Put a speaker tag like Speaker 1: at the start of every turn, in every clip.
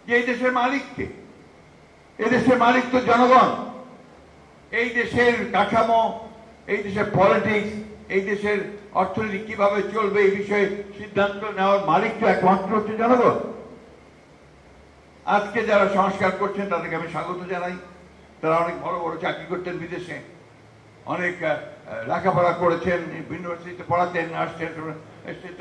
Speaker 1: যে এই দেশের মালিক কে? এই দেশের মালিক তো জনগণ। এই দেশের কাঠামো, এই দেশের পলিটিক্স, এই দেশের অর্থনীতি কিভাবে চলবে এই বিষয়ে সিদ্ধান্ত নেওয়ার মালিক তো একমাত্র হচ্ছে জনগণ। আজকে যারা সংস্কার করছেন তাদেরকে আমি স্বাগত জানাই। তারা অনেক বড় বড় চাকরি করতেন বিদেশে, অনেক লেখাপড়া করেছেন, ইউনিভার্সিটিতে পড়াতেন, আসছেন,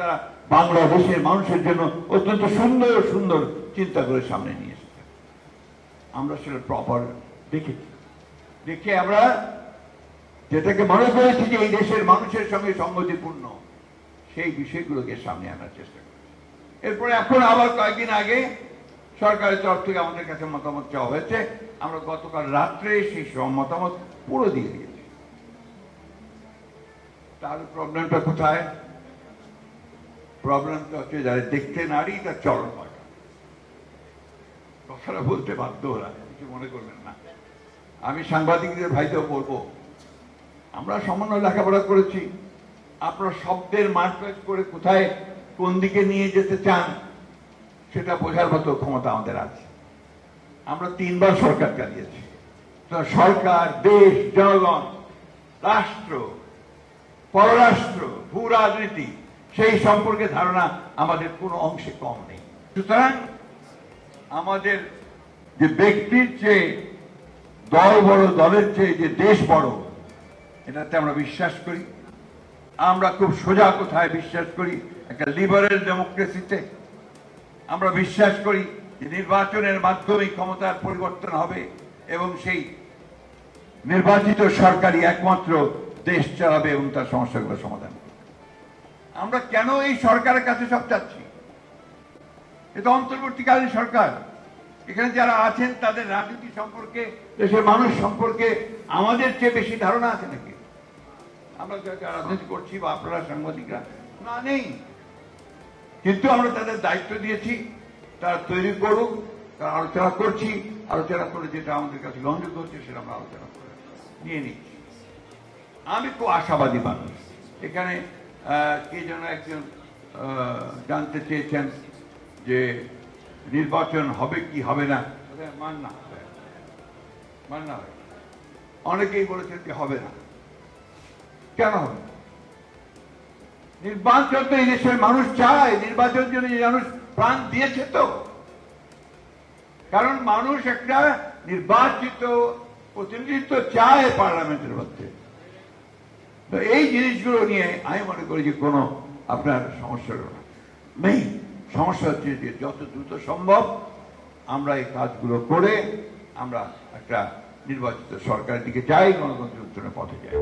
Speaker 1: তারা বাংলাদেশের মানুষের জন্য অত্যন্ত সুন্দর সুন্দর চিন্তা করে সামনে নিয়ে এসেছেন। আমরা সেটা প্রপার দেখে আমরা যেটাকে মনে করেছি যে এই দেশের মানুষের সঙ্গে সংগতিপূর্ণ, সেই বিষয়গুলোকে সামনে আনার চেষ্টা করেছি। এরপরে এখন আবার কয়েকদিন আগে সরকারের তরফ থেকে আমাদের কাছে মতামত চাওয়া হয়েছে। আমরা গতকাল রাত্রে সেই মতামত পুরো দিয়ে দিয়েছি। তার প্রবলেমটা কোথায়? প্রবলেমটা হচ্ছে যারা দেখতে নারী তার চরণ পাকা। কথাটা বলতে বাধ্য ওরা, কিছু মনে করবেন না। আমি সাংবাদিকদের ভাইদেরও বলবো, আমরা সামান্য লেখাপড়া করেছি, আপনারা শব্দের মারপ্যাচ করে কোথায় কোন দিকে নিয়ে যেতে চান সেটা বোঝার মতো ক্ষমতা আমাদের আছে। আমরা 3 বার সরকার চালিয়েছি। সরকার, দেশ, জনগণ, রাষ্ট্র, পররাষ্ট্র, ভূ রাজনীতি, সেই সম্পর্কে ধারণা আমাদের কোনো অংশে কম নেই। সুতরাং আমাদের যে ব্যক্তির চেয়ে দল বড়, দলের চেয়ে যে দেশ বড়, এটাতে আমরা বিশ্বাস করি। আমরা খুব সোজা কোথায় বিশ্বাস করি? একটা লিবারেল ডেমোক্রেসিতে আমরা বিশ্বাস করি যে নির্বাচনের মাধ্যমে ক্ষমতার পরিবর্তন হবে এবং সেই নির্বাচিত সরকারই একমাত্র দেশ চালাবে এবং তার সমস্যাগুলো সমাধান করবে। আমরা কেন এই সরকারের কাছে সব চাচ্ছি? এটা অন্তর্বর্তীকালীন সরকার। এখানে যারা আছেন তাদের রাজনীতি সম্পর্কে, দেশের মানুষ সম্পর্কে আমাদের চেয়ে বেশি ধারণা আছে নাকি? আমরা যারা রাজনীতি করছি বা আপনারা সাংবাদিকরা, না, নেই। কিন্তু আমরা তাদের দায়িত্ব দিয়েছি, তারা তৈরি করুক, তারা আলোচনা করছি, আলোচনা করে যেটা আমাদের কাছে গ্রহণযোগ্য হচ্ছে সেটা আমরা আলোচনা করে নিয়ে নিচ্ছি। আমি খুব আশাবাদী মানুষ। এখানে কে যেন একজন জানতে চেয়েছেন যে নির্বাচন হবে কি হবে না। মান্না হয়, অনেকেই বলেছেন যে হবে না। কেন হবে? নির্বাচন তো এই দেশের মানুষ চায়, নির্বাচনের জন্য মানুষ প্রাণ দিয়েছে তো। কারণ মানুষ একটা নির্বাচিত প্রতিনিধিত্ব চায় পার্লামেন্টের মধ্যে। তো এই জিনিসগুলো নিয়ে আমি মনে করি যে কোনো আপনার সমস্যা নেই। সমস্যা হচ্ছে যে যত দ্রুত সম্ভব আমরা এই কাজগুলো করে আমরা একটা নির্বাচিত সরকারের দিকে যাই, গণতন্ত্রের উত্তরণের পথে যাই।